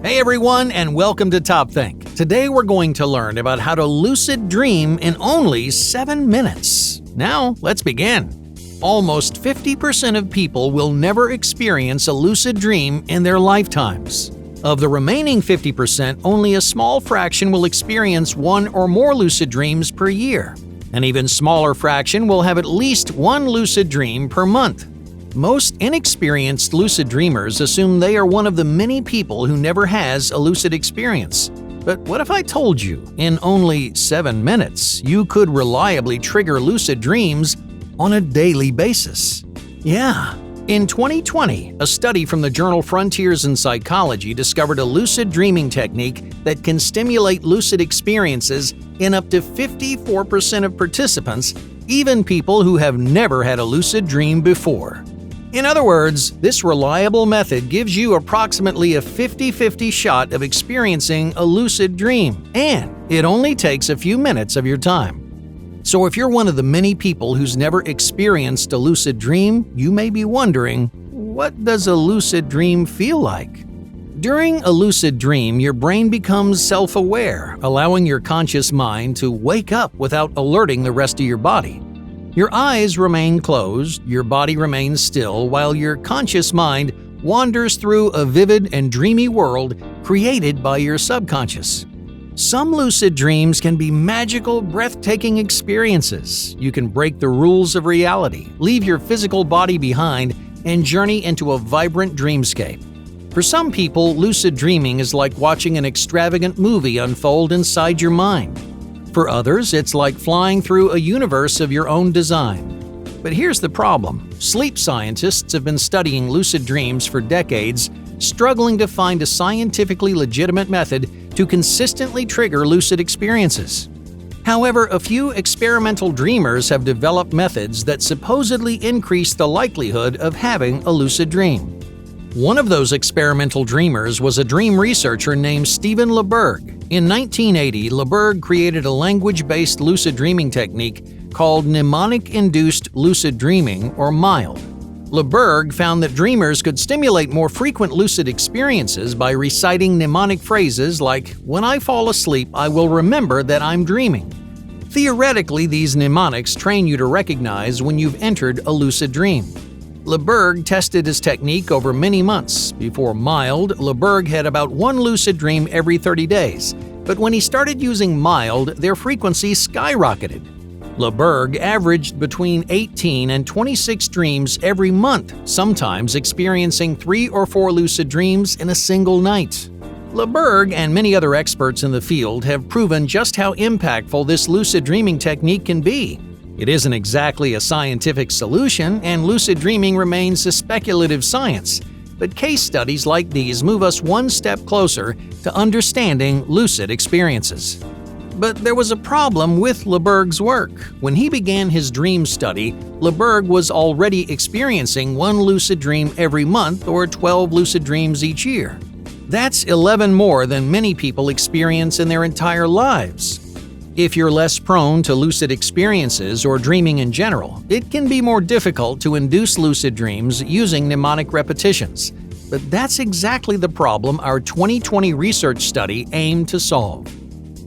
Hey everyone, and welcome to Top Think. Today we're going to learn about how to lucid dream in only 7 minutes. Now, let's begin. Almost 50% of people will never experience a lucid dream in their lifetimes. Of the remaining 50%, only a small fraction will experience one or more lucid dreams per year. An even smaller fraction will have at least one lucid dream per month. Most inexperienced lucid dreamers assume they are one of the many people who never has a lucid experience. But what if I told you, in only 7 minutes, you could reliably trigger lucid dreams on a daily basis? Yeah. In 2020, a study from the journal Frontiers in Psychology discovered a lucid dreaming technique that can stimulate lucid experiences in up to 54% of participants, even people who have never had a lucid dream before. In other words, this reliable method gives you approximately a 50-50 shot of experiencing a lucid dream, and it only takes a few minutes of your time. So if you're one of the many people who's never experienced a lucid dream, you may be wondering, what does a lucid dream feel like? During a lucid dream, your brain becomes self-aware, allowing your conscious mind to wake up without alerting the rest of your body. Your eyes remain closed, your body remains still, while your conscious mind wanders through a vivid and dreamy world created by your subconscious. Some lucid dreams can be magical, breathtaking experiences. You can break the rules of reality, leave your physical body behind, and journey into a vibrant dreamscape. For some people, lucid dreaming is like watching an extravagant movie unfold inside your mind. For others, it's like flying through a universe of your own design. But here's the problem. Sleep scientists have been studying lucid dreams for decades, struggling to find a scientifically legitimate method to consistently trigger lucid experiences. However, a few experimental dreamers have developed methods that supposedly increase the likelihood of having a lucid dream. One of those experimental dreamers was a dream researcher named Stephen LeBerg. In 1980, LeBerg created a language-based lucid dreaming technique called mnemonic-induced lucid dreaming, or MILD. LeBerg found that dreamers could stimulate more frequent lucid experiences by reciting mnemonic phrases like, "When I fall asleep, I will remember that I'm dreaming." Theoretically, these mnemonics train you to recognize when you've entered a lucid dream. LeBerg tested his technique over many months. Before MILD, LeBerg had about one lucid dream every 30 days. But when he started using MILD, their frequency skyrocketed. LeBerg averaged between 18 and 26 dreams every month, sometimes experiencing 3 or 4 lucid dreams in a single night. LeBerg and many other experts in the field have proven just how impactful this lucid dreaming technique can be. It isn't exactly a scientific solution, and lucid dreaming remains a speculative science, but case studies like these move us one step closer to understanding lucid experiences. But there was a problem with LeBerg's work. When he began his dream study, LeBerg was already experiencing one lucid dream every month, or 12 lucid dreams each year. That's 11 more than many people experience in their entire lives. If you're less prone to lucid experiences or dreaming in general, it can be more difficult to induce lucid dreams using mnemonic repetitions. But that's exactly the problem our 2020 research study aimed to solve.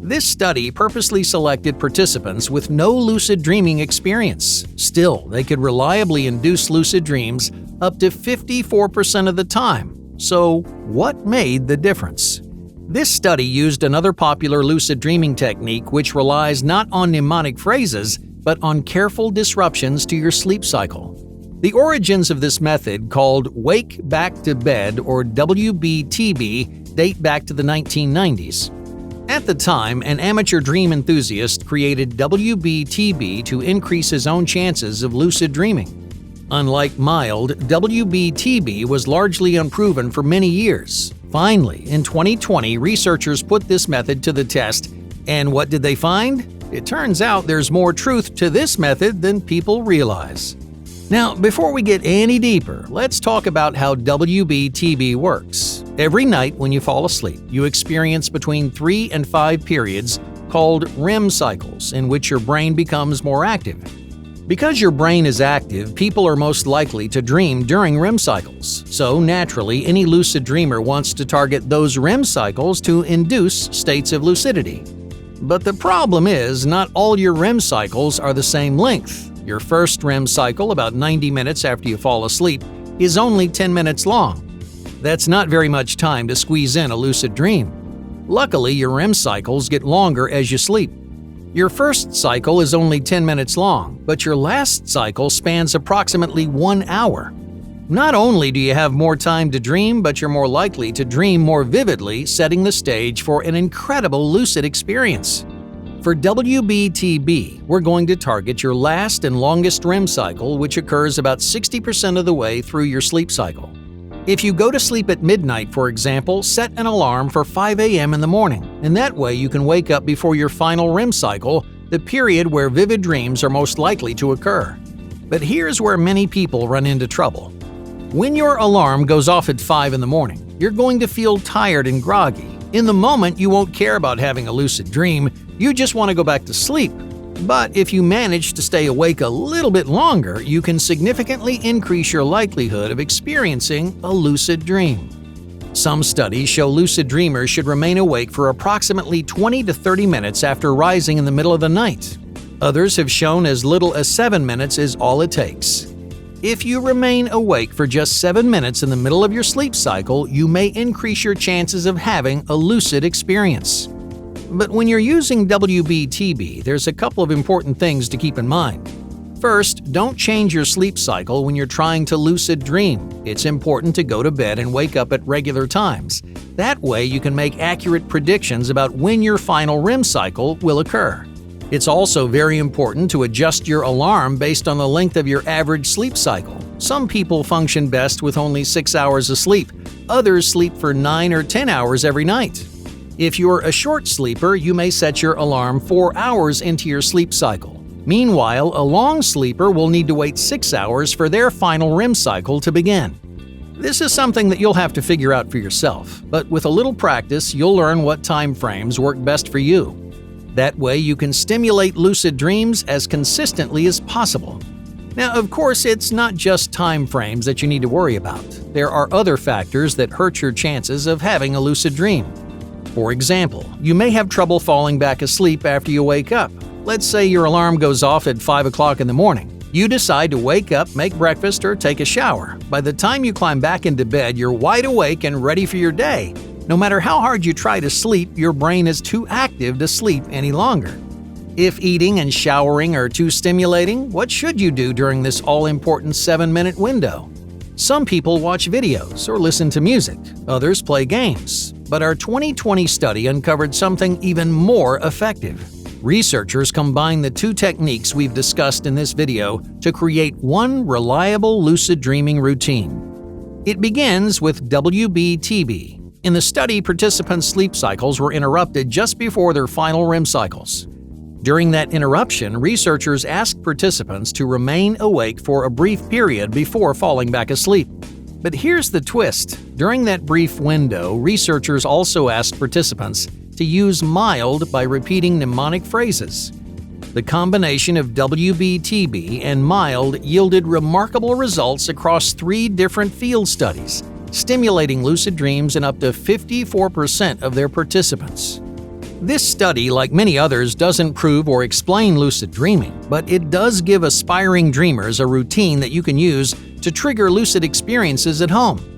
This study purposely selected participants with no lucid dreaming experience. Still, they could reliably induce lucid dreams up to 54% of the time. So, what made the difference? This study used another popular lucid dreaming technique which relies not on mnemonic phrases, but on careful disruptions to your sleep cycle. The origins of this method, called Wake Back to Bed, or WBTB, date back to the 1990s. At the time, an amateur dream enthusiast created WBTB to increase his own chances of lucid dreaming. Unlike MILD, WBTB was largely unproven for many years. Finally, in 2020, researchers put this method to the test, and what did they find? It turns out there's more truth to this method than people realize. Now, before we get any deeper, let's talk about how WBTB works. Every night when you fall asleep, you experience between 3 and 5 periods called REM cycles, in which your brain becomes more active. Because your brain is active, people are most likely to dream during REM cycles. So naturally, any lucid dreamer wants to target those REM cycles to induce states of lucidity. But the problem is, not all your REM cycles are the same length. Your first REM cycle, about 90 minutes after you fall asleep, is only 10 minutes long. That's not very much time to squeeze in a lucid dream. Luckily, your REM cycles get longer as you sleep. Your first cycle is only 10 minutes long, but your last cycle spans approximately 1 hour. Not only do you have more time to dream, but you're more likely to dream more vividly, setting the stage for an incredible lucid experience. For WBTB, we're going to target your last and longest REM cycle, which occurs about 60% of the way through your sleep cycle. If you go to sleep at midnight, for example, set an alarm for 5 a.m. in the morning, and that way you can wake up before your final REM cycle, the period where vivid dreams are most likely to occur. But here's where many people run into trouble. When your alarm goes off at 5 in the morning, you're going to feel tired and groggy. In the moment, you won't care about having a lucid dream, you just want to go back to sleep. But if you manage to stay awake a little bit longer, you can significantly increase your likelihood of experiencing a lucid dream. Some studies show lucid dreamers should remain awake for approximately 20 to 30 minutes after rising in the middle of the night. Others have shown as little as 7 minutes is all it takes. If you remain awake for just 7 minutes in the middle of your sleep cycle, you may increase your chances of having a lucid experience. But when you're using WBTB, there's a couple of important things to keep in mind. First, don't change your sleep cycle when you're trying to lucid dream. It's important to go to bed and wake up at regular times. That way you can make accurate predictions about when your final REM cycle will occur. It's also very important to adjust your alarm based on the length of your average sleep cycle. Some people function best with only 6 hours of sleep. Others sleep for 9 or 10 hours every night. If you're a short sleeper, you may set your alarm 4 hours into your sleep cycle. Meanwhile, a long sleeper will need to wait 6 hours for their final REM cycle to begin. This is something that you'll have to figure out for yourself, but with a little practice, you'll learn what time frames work best for you. That way, you can stimulate lucid dreams as consistently as possible. Now, of course, it's not just time frames that you need to worry about. There are other factors that hurt your chances of having a lucid dream. For example, you may have trouble falling back asleep after you wake up. Let's say your alarm goes off at 5 o'clock in the morning. You decide to wake up, make breakfast, or take a shower. By the time you climb back into bed, you're wide awake and ready for your day. No matter how hard you try to sleep, your brain is too active to sleep any longer. If eating and showering are too stimulating, what should you do during this all-important 7-minute window? Some people watch videos or listen to music, others play games. But our 2020 study uncovered something even more effective. Researchers combined the two techniques we've discussed in this video to create one reliable lucid dreaming routine. It begins with WBTB. In the study, participants' sleep cycles were interrupted just before their final REM cycles. During that interruption, researchers asked participants to remain awake for a brief period before falling back asleep. But here's the twist. During that brief window, researchers also asked participants to use mild by repeating mnemonic phrases. The combination of WBTB and mild yielded remarkable results across 3 different field studies, stimulating lucid dreams in up to 54% of their participants. This study, like many others, doesn't prove or explain lucid dreaming, but it does give aspiring dreamers a routine that you can use to trigger lucid experiences at home.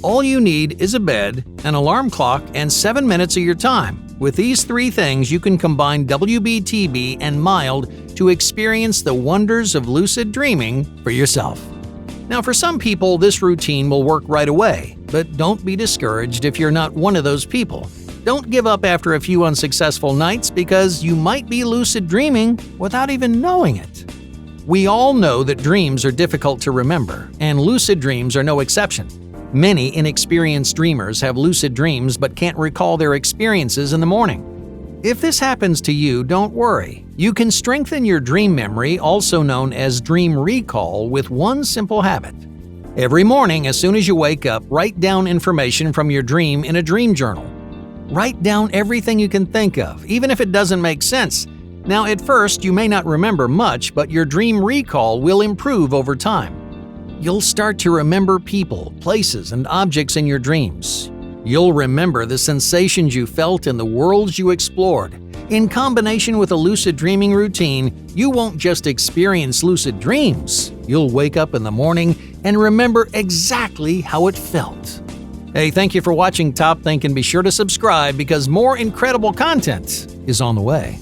All you need is a bed, an alarm clock, and 7 minutes of your time. With these 3 things, you can combine WBTB and mild to experience the wonders of lucid dreaming for yourself. Now, for some people, this routine will work right away, but don't be discouraged if you're not one of those people. Don't give up after a few unsuccessful nights because you might be lucid dreaming without even knowing it. We all know that dreams are difficult to remember, and lucid dreams are no exception. Many inexperienced dreamers have lucid dreams but can't recall their experiences in the morning. If this happens to you, don't worry. You can strengthen your dream memory, also known as dream recall, with one simple habit. Every morning, as soon as you wake up, write down information from your dream in a dream journal. Write down everything you can think of, even if it doesn't make sense. Now, at first, you may not remember much, but your dream recall will improve over time. You'll start to remember people, places, and objects in your dreams. You'll remember the sensations you felt in the worlds you explored. In combination with a lucid dreaming routine, you won't just experience lucid dreams. You'll wake up in the morning and remember exactly how it felt. Hey, thank you for watching Top Think, and be sure to subscribe because more incredible content is on the way.